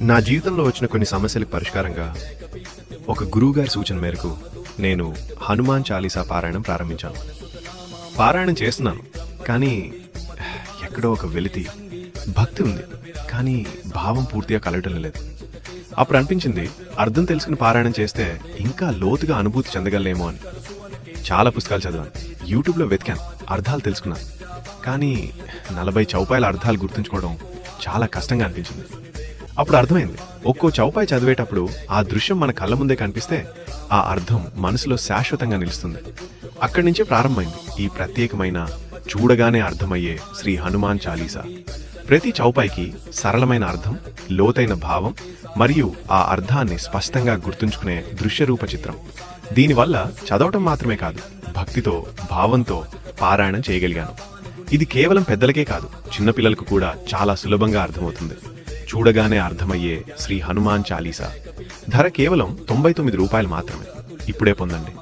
నా జీవితంలో వచ్చిన కొన్ని సమస్యలకు పరిష్కారంగా ఒక గురువుగారి సూచన మేరకు నేను హనుమాన్ చాలీసా పారాయణం ప్రారంభించాను. పారాయణం చేస్తున్నాను, కానీ ఎక్కడో ఒక వెలితి, భక్తి ఉంది, కానీ భావం పూర్తిగా కలగటం లేదు. అప్పుడు అనిపించింది, అర్థం తెలుసుకుని పారాయణం చేస్తే ఇంకా లోతుగా అనుభూతి చెందగలేమో అని. చాలా పుస్తకాలు చదివాను, యూట్యూబ్లో వెతికాను, అర్థాలు తెలుసుకున్నాను, కానీ 40 చౌపాయిల అర్థాలు గుర్తుంచుకోవడం చాలా కష్టంగా అనిపించింది. అప్పుడు అర్థమైంది, ఒక్కో చౌపాయి చదివేటప్పుడు ఆ దృశ్యం మన కళ్ళ ముందే కనిపిస్తే ఆ అర్థం మనసులో శాశ్వతంగా నిలుస్తుంది. అక్కడి నుంచే ప్రారంభమైంది ఈ ప్రత్యేకమైన, చూడగానే అర్థమయ్యే శ్రీ హనుమాన్ చాలీసా. ప్రతి చౌపాయికి సరళమైన అర్థం, లోతైన భావం మరియు ఆ అర్థాన్ని స్పష్టంగా గుర్తుంచుకునే దృశ్యరూప చిత్రం. దీనివల్ల చదవటం మాత్రమే కాదు, భక్తితో, భావంతో పారాయణం చేయగలిగాను. ఇది కేవలం పెద్దలకే కాదు, చిన్నపిల్లలకు కూడా చాలా సులభంగా అర్థమవుతుంది. చూడగానే అర్థమయ్యే శ్రీ హనుమాన్ చాలీసా. ధర కేవలం 99 రూపాయలు మాత్రమే. ఇప్పుడే పొందండి.